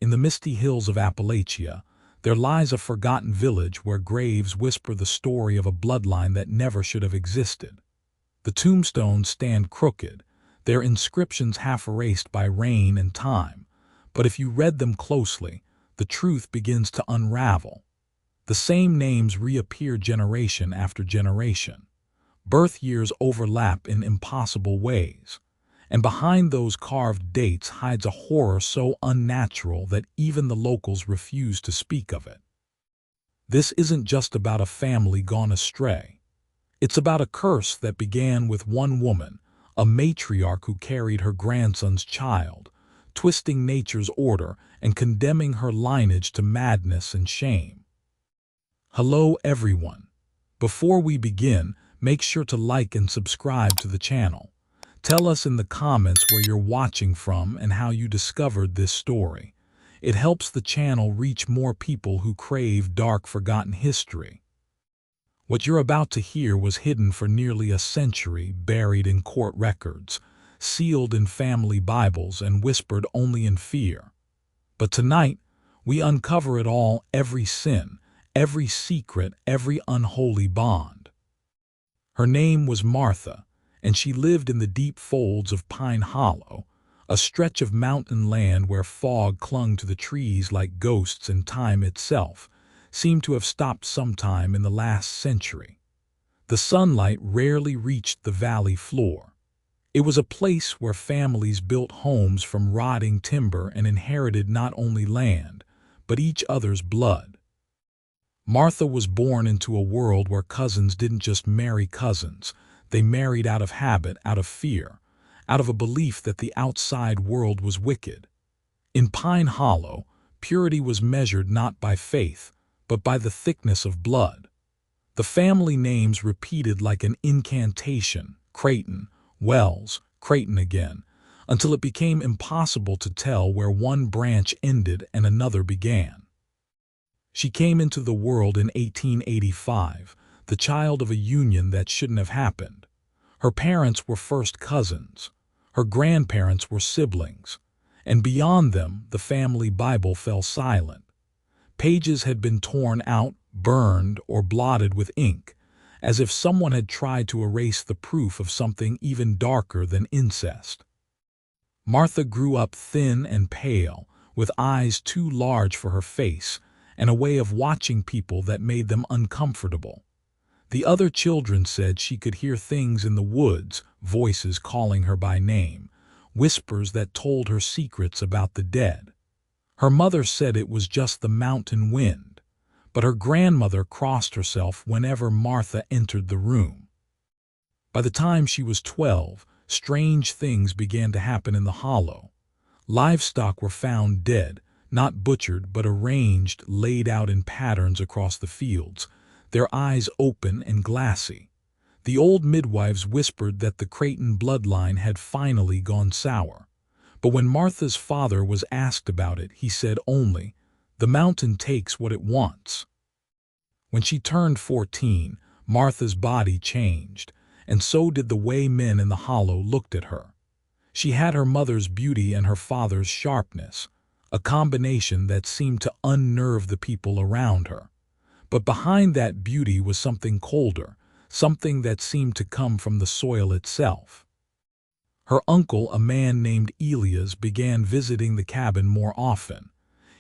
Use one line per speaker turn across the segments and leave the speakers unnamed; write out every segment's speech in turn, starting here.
In the misty hills of Appalachia, there lies a forgotten village where graves whisper the story of a bloodline that never should have existed. The tombstones stand crooked, their inscriptions half erased by rain and time, but if you read them closely, the truth begins to unravel. The same names reappear generation after generation. Birth years overlap in impossible ways, and behind those carved dates hides a horror so unnatural that even the locals refuse to speak of it. This isn't just about a family gone astray. It's about a curse that began with one woman, a matriarch who carried her grandson's child, twisting nature's order and condemning her lineage to madness and shame. Hello everyone. Before we begin, make sure to like and subscribe to the channel. Tell us in the comments where you're watching from and how you discovered this story. It helps the channel reach more people who crave dark, forgotten history. What you're about to hear was hidden for nearly a century, buried in court records, sealed in family Bibles, and whispered only in fear. But tonight, we uncover it all, every sin, every secret, every unholy bond. Her name was Martha, and she lived in the deep folds of Pine Hollow, a stretch of mountain land where fog clung to the trees like ghosts and time itself seemed to have stopped sometime in the last century. The sunlight rarely reached the valley floor. It was a place where families built homes from rotting timber and inherited not only land, but each other's blood. Martha was born into a world where cousins didn't just marry cousins, they married out of habit, out of fear, out of a belief that the outside world was wicked. In Pine Hollow, purity was measured not by faith, but by the thickness of blood. The family names repeated like an incantation: Creighton, Wells, Creighton again, until it became impossible to tell where one branch ended and another began. She came into the world in 1885, the child of a union that shouldn't have happened. Her parents were first cousins. Her grandparents were siblings. And beyond them, the family Bible fell silent. Pages had been torn out, burned, or blotted with ink, as if someone had tried to erase the proof of something even darker than incest. Martha grew up thin and pale, with eyes too large for her face, and a way of watching people that made them uncomfortable. The other children said she could hear things in the woods, voices calling her by name, whispers that told her secrets about the dead. Her mother said it was just the mountain wind, but her grandmother crossed herself whenever Martha entered the room. By the time she was 12, strange things began to happen in the hollow. Livestock were found dead, not butchered but arranged, laid out in patterns across the fields, their eyes open and glassy. The old midwives whispered that the Creighton bloodline had finally gone sour. But when Martha's father was asked about it, he said only, "The mountain takes what it wants." When she turned 14, Martha's body changed, and so did the way men in the hollow looked at her. She had her mother's beauty and her father's sharpness, a combination that seemed to unnerve the people around her. But behind that beauty was something colder, something that seemed to come from the soil itself. Her uncle, a man named Elias, began visiting the cabin more often.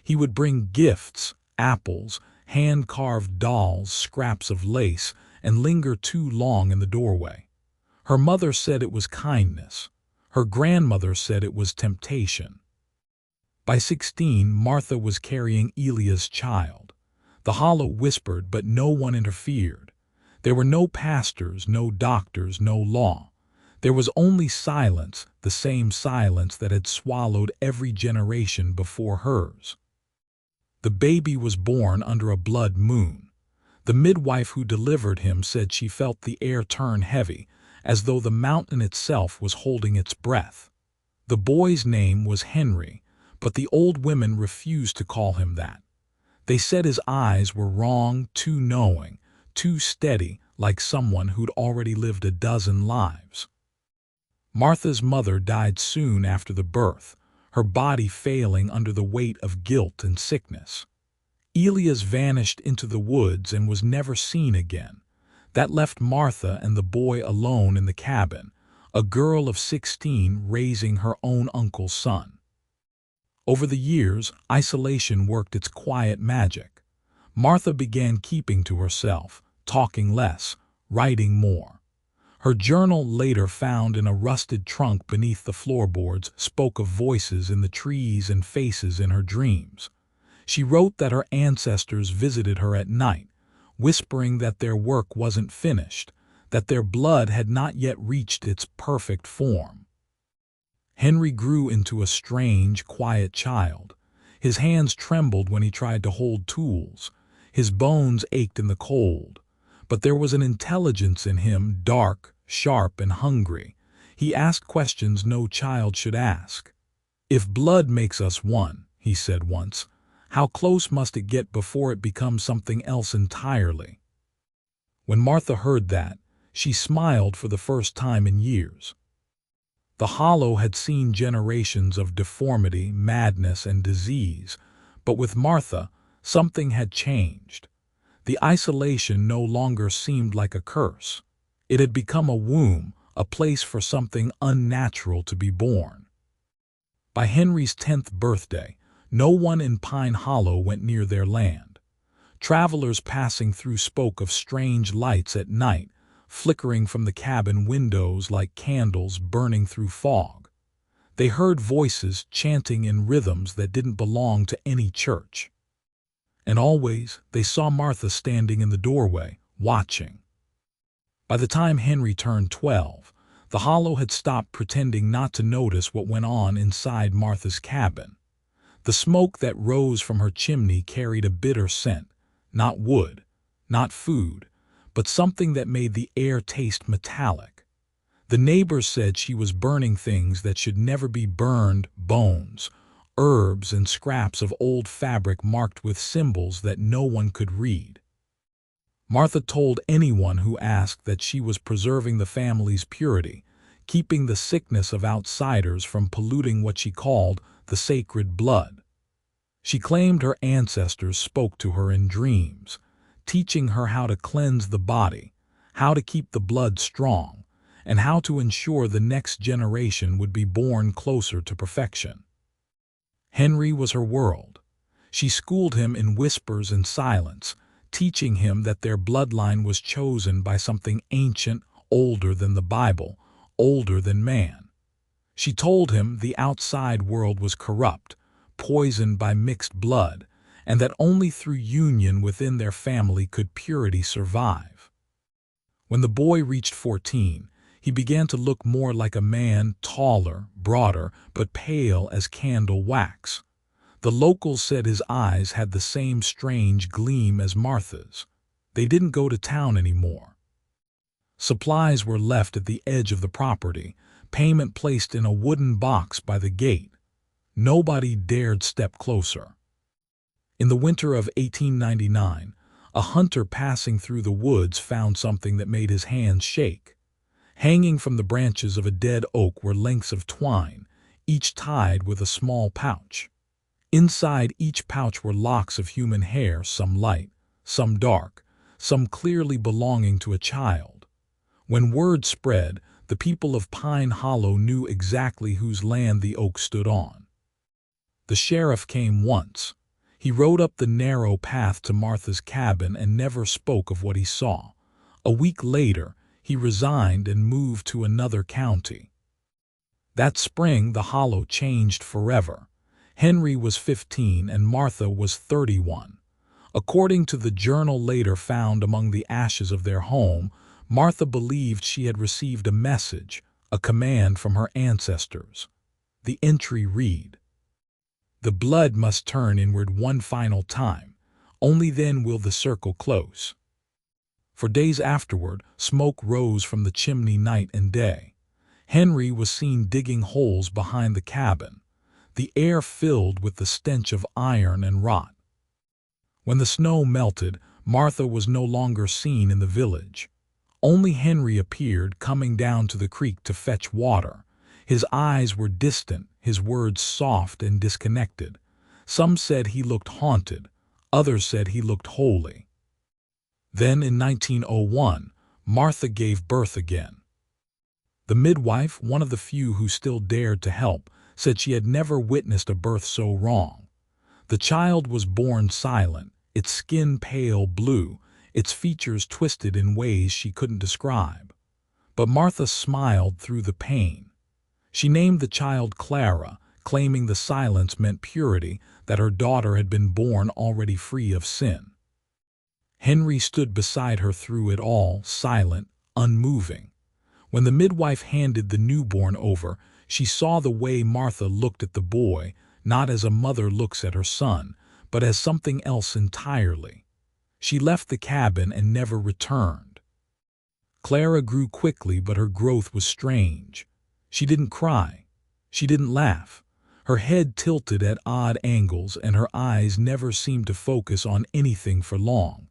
He would bring gifts, apples, hand-carved dolls, scraps of lace, and linger too long in the doorway. Her mother said it was kindness. Her grandmother said it was temptation. By 16, Martha was carrying Elias' child. The hollow whispered, but no one interfered. There were no pastors, no doctors, no law. There was only silence, the same silence that had swallowed every generation before hers. The baby was born under a blood moon. The midwife who delivered him said she felt the air turn heavy, as though the mountain itself was holding its breath. The boy's name was Henry, but the old women refused to call him that. They said his eyes were wrong, too knowing, too steady, like someone who'd already lived a dozen lives. Martha's mother died soon after the birth. her body failing under the weight of guilt and sickness. Elias vanished into the woods and was never seen again. That left Martha and the boy alone in the cabin, a girl of 16 raising her own uncle's son. Over the years, isolation worked its quiet magic. Martha began keeping to herself, talking less, writing more. Her journal, later found in a rusted trunk beneath the floorboards, spoke of voices in the trees and faces in her dreams. She wrote that her ancestors visited her at night, whispering that their work wasn't finished, that their blood had not yet reached its perfect form. Henry grew into a strange, quiet child. His hands trembled when he tried to hold tools. His bones ached in the cold. But there was an intelligence in him, dark, sharp, and hungry. He asked questions no child should ask. "If blood makes us one," he said once, "how close must it get before it becomes something else entirely?" When Martha heard that, she smiled for the first time in years. The Hollow had seen generations of deformity, madness, and disease, but with Martha, something had changed. The isolation no longer seemed like a curse. It had become a womb, a place for something unnatural to be born. By Henry's 10th birthday, no one in Pine Hollow went near their land. Travelers passing through spoke of strange lights at night, flickering from the cabin windows like candles burning through fog. They heard voices chanting in rhythms that didn't belong to any church. And always they saw Martha standing in the doorway, watching. By the time Henry turned 12, the Hollow had stopped pretending not to notice what went on inside Martha's cabin. The smoke that rose from her chimney carried a bitter scent, not wood, not food, but something that made the air taste metallic. The neighbors said she was burning things that should never be burned: bones, herbs, and scraps of old fabric marked with symbols that no one could read. Martha told anyone who asked that she was preserving the family's purity, keeping the sickness of outsiders from polluting what she called the sacred blood. She claimed her ancestors spoke to her in dreams, teaching her how to cleanse the body, how to keep the blood strong, and how to ensure the next generation would be born closer to perfection. Henry was her world. She schooled him in whispers and silence, teaching him that their bloodline was chosen by something ancient, older than the Bible, older than man. She told him the outside world was corrupt, poisoned by mixed blood, and that only through union within their family could purity survive. When the boy reached 14, he began to look more like a man, taller, broader, but pale as candle wax. The locals said his eyes had the same strange gleam as Martha's. They didn't go to town anymore. Supplies were left at the edge of the property, payment placed in a wooden box by the gate. Nobody dared step closer. In the winter of 1899, a hunter passing through the woods found something that made his hands shake. Hanging from the branches of a dead oak were lengths of twine, each tied with a small pouch. Inside each pouch were locks of human hair, some light, some dark, some clearly belonging to a child. When word spread, the people of Pine Hollow knew exactly whose land the oak stood on. The sheriff came once. He rode up the narrow path to Martha's cabin and never spoke of what he saw. A week later, he resigned and moved to another county. That spring, the Hollow changed forever. Henry was 15 and Martha was 31. According to the journal later found among the ashes of their home, Martha believed she had received a message, a command from her ancestors. The entry read, "The blood must turn inward one final time. Only then will the circle close." For days afterward, smoke rose from the chimney night and day. Henry was seen digging holes behind the cabin. The air filled with the stench of iron and rot. When the snow melted, Martha was no longer seen in the village. Only Henry appeared, coming down to the creek to fetch water. His eyes were distant, his words soft and disconnected. Some said he looked haunted, others said he looked holy. Then in 1901, Martha gave birth again. The midwife, one of the few who still dared to help, said she had never witnessed a birth so wrong. The child was born silent, its skin pale blue, its features twisted in ways she couldn't describe. But Martha smiled through the pain. She named the child Clara, claiming the silence meant purity, that her daughter had been born already free of sin. Henry stood beside her through it all, silent, unmoving. When the midwife handed the newborn over, she saw the way Martha looked at the boy, not as a mother looks at her son, but as something else entirely. She left the cabin and never returned. Clara grew quickly, but her growth was strange. She didn't cry. She didn't laugh. Her head tilted at odd angles, and her eyes never seemed to focus on anything for long.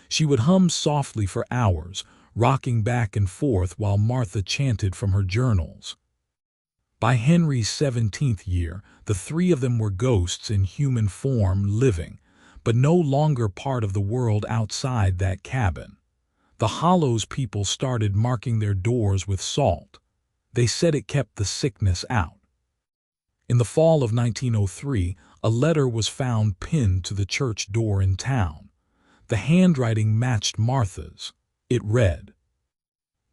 She would hum softly for hours, rocking back and forth while Martha chanted from her journals. By Henry's 17th year, the three of them were ghosts in human form, living, but no longer part of the world outside that cabin. The Hollows people started marking their doors with salt. They said it kept the sickness out. In the fall of 1903, a letter was found pinned to the church door in town. The handwriting matched Martha's. It read,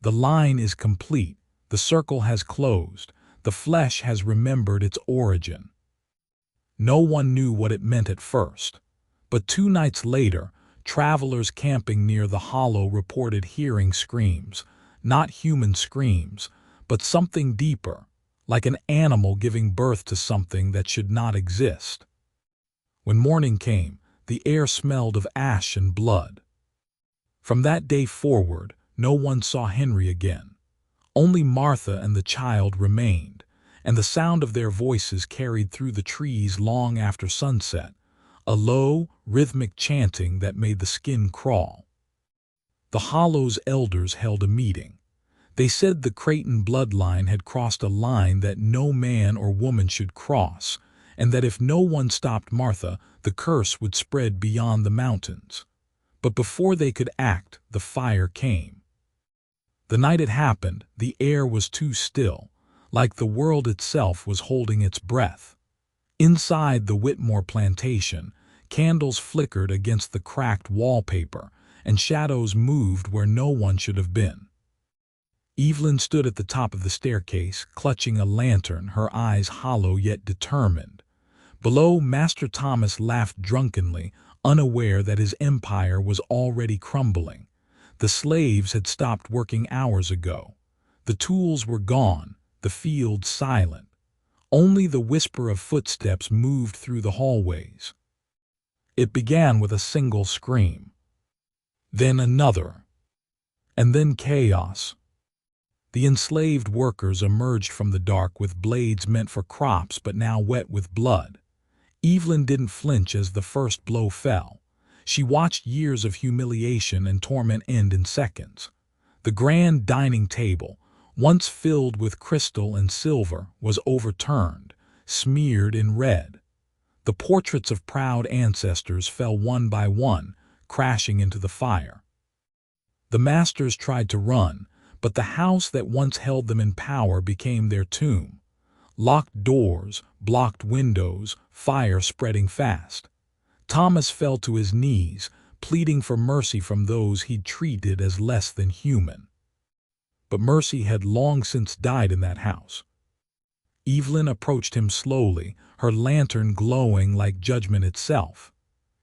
"The line is complete. The circle has closed. The flesh has remembered its origin." No one knew what it meant at first, but 2 nights later, travelers camping near the hollow reported hearing screams, not human screams, but something deeper, like an animal giving birth to something that should not exist. When morning came, the air smelled of ash and blood. From that day forward, no one saw Henry again. Only Martha and the child remained, and the sound of their voices carried through the trees long after sunset, a low, rhythmic chanting that made the skin crawl. The Hollow's elders held a meeting. They said the Creighton bloodline had crossed a line that no man or woman should cross, and that if no one stopped Martha, the curse would spread beyond the mountains. But before they could act, the fire came. The night it happened, the air was too still, like the world itself was holding its breath. Inside the Whitmore plantation, candles flickered against the cracked wallpaper, and shadows moved where no one should have been. Evelyn stood at the top of the staircase, clutching a lantern, her eyes hollow yet determined. Below, Master Thomas laughed drunkenly, unaware that his empire was already crumbling. The slaves had stopped working hours ago. The tools were gone, the field silent. Only the whisper of footsteps moved through the hallways. It began with a single scream. Then another. And then chaos. The enslaved workers emerged from the dark with blades meant for crops but now wet with blood. Evelyn didn't flinch as the first blow fell. She watched years of humiliation and torment end in seconds. The grand dining table, once filled with crystal and silver, was overturned, smeared in red. The portraits of proud ancestors fell one by one, crashing into the fire. The masters tried to run, but the house that once held them in power became their tomb. Locked doors, blocked windows, fire spreading fast. Thomas fell to his knees, pleading for mercy from those he'd treated as less than human. But mercy had long since died in that house. Evelyn approached him slowly, her lantern glowing like judgment itself.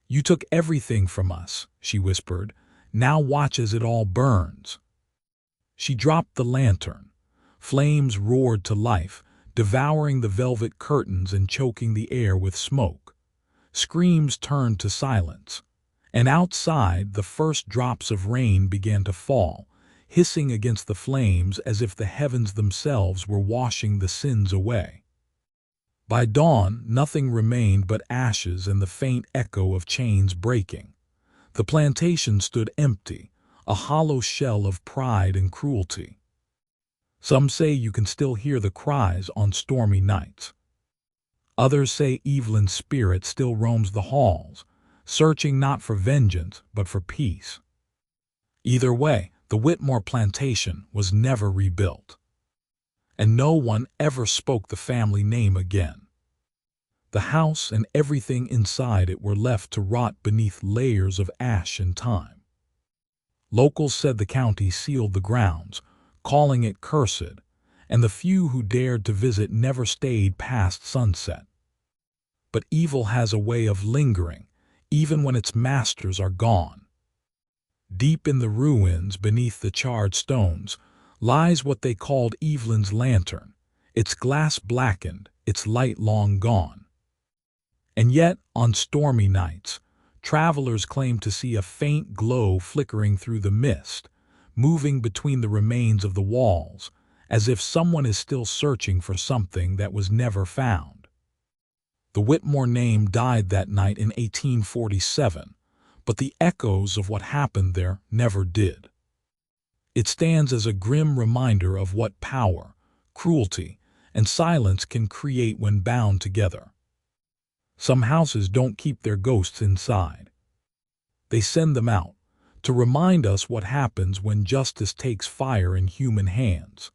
"You took everything from us," she whispered. "Now watch as it all burns." She dropped the lantern. Flames roared to life, devouring the velvet curtains and choking the air with smoke. Screams turned to silence. And outside, the first drops of rain began to fall, hissing against the flames as if the heavens themselves were washing the sins away. By dawn, nothing remained but ashes and the faint echo of chains breaking. The plantation stood empty, a hollow shell of pride and cruelty. Some say you can still hear the cries on stormy nights. Others say Evelyn's spirit still roams the halls, searching not for vengeance but for peace. Either way, the Whitmore plantation was never rebuilt, and no one ever spoke the family name again. The house and everything inside it were left to rot beneath layers of ash and time. Locals said the county sealed the grounds, calling it cursed, and the few who dared to visit never stayed past sunset. But evil has a way of lingering, even when its masters are gone. Deep in the ruins, beneath the charred stones, lies what they called Evelyn's lantern, its glass blackened, its light long gone. And yet, on stormy nights, travelers claim to see a faint glow flickering through the mist, moving between the remains of the walls, as if someone is still searching for something that was never found. The Whitmore name died that night in 1847, but the echoes of what happened there never did. It stands as a grim reminder of what power, cruelty, and silence can create when bound together. Some houses don't keep their ghosts inside. They send them out, to remind us what happens when justice takes fire in human hands.